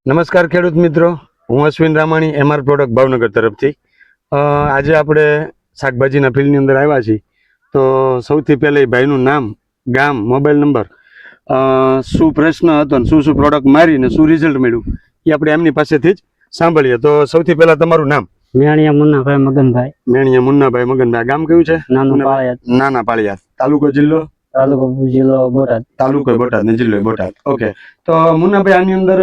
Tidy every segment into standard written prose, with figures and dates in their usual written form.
નમસ્કાર ખેડૂત મિત્રો, હું અશ્વિન રામાણી એમઆર પ્રોડક્ટ ભાવનગર તરફથી આજે આપણે શાકભાજીના ફિલ્ડની અંદર આવ્યા છીએ. તો સૌથી પહેલાં એ ભાઈનું નામ, ગામ, મોબાઈલ નંબર, શું પ્રશ્ન હતો ને શું પ્રોડક્ટ મારી ને શું રિઝલ્ટ મળ્યું એ આપણે એમની પાસેથી જ સાંભળીએ. તો સૌથી પહેલાં તમારું નામ? મેણિયા મુન્નાભાઈ મગનભાઈ. મેણિયા મુન્નાભાઈ મગનભાઈ. ગામ કયું છે? નાનું પાળિયાદ. નાના પાળિયાદ. તાલુકો જિલ્લો? તાલુકો જિલ્લો બોટાદ. તાલુકો બોટાદ ને જિલ્લો બોટાદ. ઓકે. તો મુન્નાભાઈ આની અંદર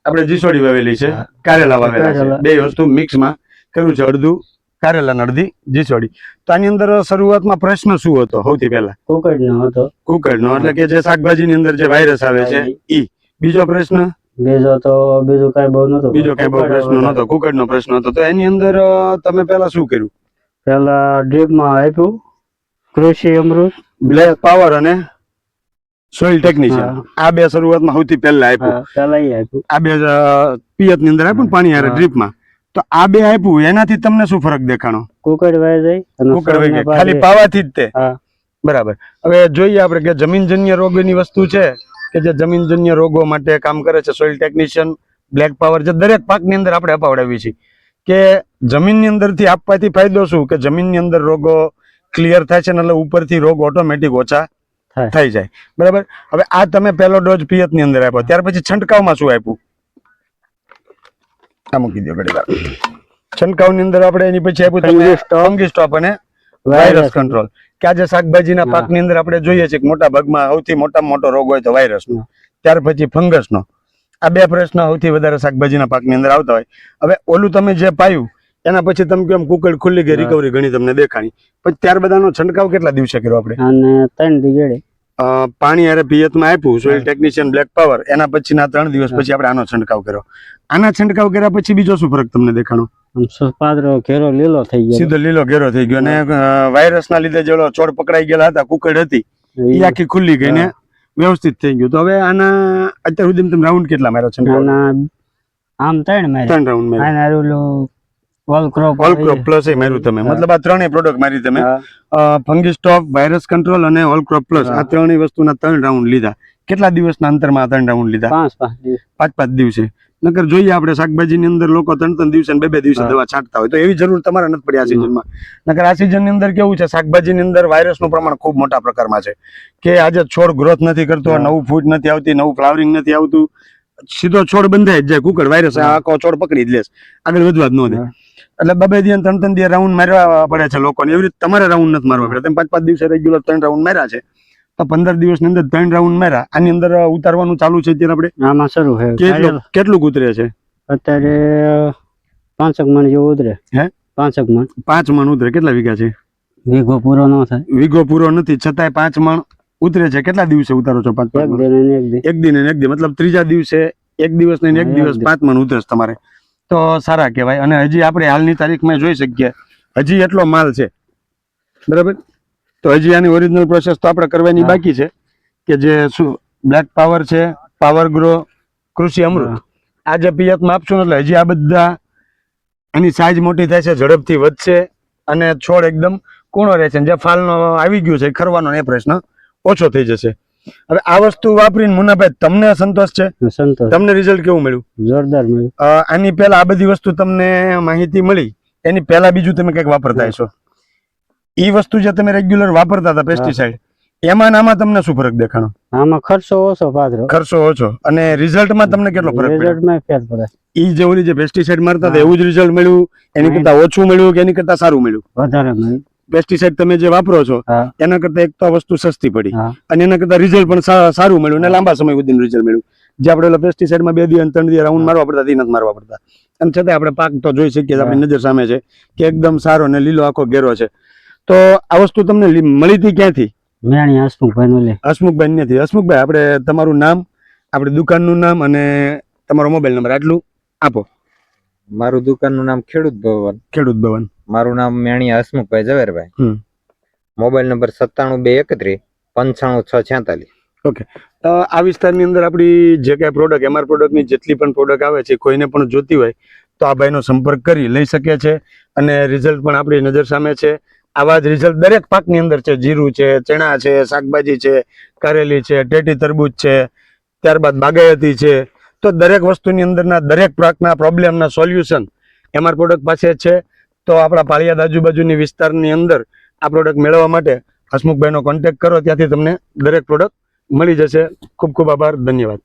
આપણે જીસોડી વાવેલી છે, કારેલા વાવેલા છે, બે વસ્તુ મિક્સમાં કર્યું છે, અડધું કારેલા અડધી જીસોડી. તો આની અંદર શરૂઆતમાં પ્રશ્ન શું હતો? સૌથી પહેલા કુકડનો હતો. કુકડનો એટલે કે જે શાકભાજીની અંદર જે વાયરસ આવે છે ઈ. બીજો પ્રશ્ન? બીજું કઈ બહુ નતો. બીજો કઈ બહુ પ્રશ્ન નતો, કુકડનો પ્રશ્ન હતો. તો એની અંદર તમે પહેલા શું કર્યું? પેલા ડ્રીપમાં આપ્યું કૃષિ અમૃત, બ્લેક પાવર અને સોઇલ ટેકનિશિયન. આ બે શરૂઆતમાં સૌથી પહેલા આપ્યું. પેલા એ આપ્યું. આ બે પિયત ની અંદર આપ્યું પાણી હારે ડ્રીપમાં. તો આ બે આપ્યું એનાથી તમને શું ફરક દેખાણો? કુકડ વાય જાય. કુકડ વાય જાય ખાલી પાવાથી જ તે. બરાબર. હવે જોઈએ આપણે કે જમીનજન્ય રોગની વસ્તુ છે કે જે જમીનજન્ય રોગો માટે કામ કરે છે સોઇલ ટેકનિશિયન, બ્લેક પાવર, જે દરેક પાકની અંદર આપણે અપાવડાવીએ છીએ. કે જમીનની અંદરથી આપવાથી ફાયદો શું? કે જમીનની અંદર રોગો ક્લિયર થાય છે ને એટલે ઉપરથી રોગ ઓટોમેટિક ઓછા થઈ જાય. બરાબર. હવે આ તમે પહેલો ડોઝ પિયત ની અંદર આપ્યો, ત્યાર પછી છંટકાવમાં શું આપ્યું? આ મૂકી દો ઘડી વાર. છંટકાવ ની અંદર આપણે એની પછી આપ્યું ફંગી સ્ટોપ અને વાયરસ કંટ્રોલ. કે આજે શાકભાજીના પાક ની અંદર આપણે જોઈએ છીએ કે મોટા ભાગમાં સૌથી મોટામાં મોટો રોગ હોય તો વાયરસનો, ત્યાર પછી ફંગસનો. આ બે પ્રશ્ન સૌથી વધારે શાકભાજીના પાક ની અંદર આવતા હોય. હવે ઓલું તમે જે પાયું એના પછી તમે કેમ કુકડ ખુલ્લી ગઈ, રિકવરી ઘણી તમને દેખાણી, પછી ત્યાર બધાનો છંટકાવ કેટલા દિવસે કર્યો આપણે? અને 3 દી પાણી હારે પિયતમાં આપ્યું સોઇલ ટેકનિશિયન, બ્લેક પાવર, એના પછીના 3 દિવસ પછી આપણે આનો છંટકાવ કર્યો. આના છંટકાવ કર્યા પછી બીજો શું ફરક તમને દેખાણો? પાદરો ઘેરો લીલો થઈ ગયો, સીધો લીલો ઘેરો થઈ ગયો. અને વાયરસ ના લીધે જેલો છોડ પકડાઈ ગયેલા હતા, કુકડ હતી, એ આખી ખુલ્લી ગઈ ને વ્યવસ્થિત થઈ ગયું. તો હવે આના અત્યાર સુધી તમે રાઉન્ડ કેટલા માર્યો છંટકાવ? આમ 3 માર્યા. 3 રાઉન્ડ માર્યા. ઓલ ક્રોપ પ્લસ એ માર્યું તમે, મતલબ આ ત્રણેય પ્રોડક્ટ મારી તમે. ફંગી સ્ટોપ, વાયરસ કંટ્રોલ અને ઓલ ક્રોપ પ્લસ, આ ત્રણેય વસ્તુના 3 રાઉન્ડ લીધા. કેટલા દિવસના અંતરમાં 3 રાઉન્ડ લીધા? 5 દિવસે. નકર જોઈએ આપણે શાકભાજીની અંદર લોકો 3 દિવસે 2 દિવસે દવા છાંટતા હોય, તો એવી જરૂર તમારે નથી પડી આ સિઝનમાં. નકર આ સિઝનની અંદર કેવું છે, શાકભાજીની અંદર વાયરસનું પ્રમાણ ખૂબ મોટા પ્રકારમાં છે. કે આજે છોડ ગ્રોથ નથી કરતો, નવું ફૂટ નથી આવતી, નવું ફ્લાવરિંગ નથી આવતું, સીધો છોડ બંધાય જ જાય. કુકડ વાયરસ આખો છોડ પકડી જ લેશે, આગળ વધવા જ ન દે. એટલે 2 દિવસ 3 દિવસ રાઉન્ડ મારવા પડે છે લોકોને. એવી રીતે તમારે રાઉન્ડ નથી મારવા પડે. તમે 5 દિવસે રેગ્યુલર 3 રાઉન્ડ માર્યા છે, તો 15 દિવસની અંદર 3 રાઉન્ડ માર્યા. આની અંદર ઉતારવાનું ચાલુ છે અત્યારે આપણે? આમાં શરૂ છે. કેટલું ઉતરે છે અત્યારે? 5 મણ જેવું ઉતરે. હે? 5 મણ ઉતરે. કેટલા વીઘા છે? વીઘો પૂરો ન થાય. વીઘો પૂરો નથી છતાંય 5 મણ ઉતરે છે. કેટલા દિવસે ઉતારો છો? 5 એક દિન અને એક દિવસ, મતલબ ત્રીજા દિવસે એક દિવસ ને એક દિવસ 5 મણ ઉતરે તમારે. તો સારા કહેવાય. અને હજી આપણે હાલની તારીખમાં જોઈ શકીએ હજી એટલો માલ છે. બરાબર. તો હજી આની ઓરિજિનલ પ્રોસેસ તો આપણે કરવાની બાકી છે, કે જે શું બ્લેક પાવર છે, પાવર ગ્રો, કૃષિ અમૃત, આ જે પિયતમાં આપશું એટલે હજી આ બધા એની સાઈઝ મોટી થાય છે, ઝડપથી વધશે અને છોડ એકદમ કૂણો રહે છે. જે ફાલનો આવી ગયું છે ખરવાનો એ પ્રશ્ન ઓછો થઈ જશે. હવે આ વસ્તુ વાપરીને મુન્નાભાઈ તમને સંતોષ છે? તમને રિઝલ્ટ કેવું મળ્યું? જોરદાર મળ્યું. આની પહેલા આ બધી વસ્તુ તમને માહિતી મળી, એની પહેલા બીજું તમે કંઈક વાપરતા હશો. એ વસ્તુ જે તમે રેગ્યુલર વાપરતા હતા પેસ્ટિસાઇડ, એમાં આમાં તમને શું ફરક દેખાણો? આમાં ખર્ચો ઓછો પાદરો. ખર્ચો ઓછો અને રિઝલ્ટમાં તમને કેટલો ફરક પડ્યો? રિઝલ્ટમાં ફેર પડે. ઈ જે ઓલી જે પેસ્ટિસાઇડ મારતા હતા એવું જ રિઝલ્ટ મળ્યું? એની કરતા ઓછું મળ્યું કે એની કરતા સારું મળ્યું? વધારે મળ્યું. પેસ્ટિસાઇડ તમે જે વાપરો છો એના કરતા એક તો વસ્તુ સસ્તી પડી અને એના કરતા રિઝલ્ટ પણ સારું મળ્યું અને લાંબા સમય સુધીનું રિઝલ્ટ મળ્યું. જે આપણે પેસ્ટિસાઇડમાં 2 દિવસ 3 દિવસ રાઉન્ડ મારવા પડતા નથી મારવા પડતા, અને છતાં આપણે પાક તો જોઈ શકીએ, આપણી નજર સામે છે કે એકદમ સારો અને લીલો આખો ઘેરો છે. તો આ વસ્તુ તમને મળી હતી ક્યાંથી? મેણી હસમુખભાઈ. હસમુખભાઈ નથી. હસમુખભાઈ, આપણે તમારું નામ, આપણી દુકાનનું નામ અને તમારો મોબાઈલ નંબર આટલું આપો. મારું દુકાનનું નામ ખેડૂત ભવન. ખેડૂત ભવન. મારું નામ Meniya Hasmukhbhai Zaverbhai. Mobile number 97 231 95646. Okay. આ વિસ્તારની અંદર આપણી જે કઈ પ્રોડક્ટ, એમઆર પ્રોડક્ટની જેટલી પણ પ્રોડક્ટ આવે છે, કોઈને પણ જોતી હોય તો આ ભાઈનો સંપર્ક કરી લઈ શકે છે. અને રિઝલ્ટ પણ આપણી નજર સામે છે. આવા જ રિઝલ્ટ દરેક પાકની અંદર છે. જીરું છે, ચણા છે, શાકભાજી છે, કારેલી છે, ટેટી તરબૂચ છે, ત્યારબાદ બાગાયતી છે, તો દરેક વસ્તુની અંદરના દરેક પ્રકારના પ્રોબ્લેમના સોલ્યુશન એમઆર પ્રોડક્ટ પાસે છે. તો આપણા પાળિયાદ આજુબાજુની વિસ્તારની અંદર આ પ્રોડક્ટ મેળવવા માટે હસમુખભાઈનો કોન્ટેક્ટ કરો, ત્યાંથી તમને દરેક પ્રોડક્ટ મળી જશે. ખૂબ ખૂબ આભાર, ધન્યવાદ.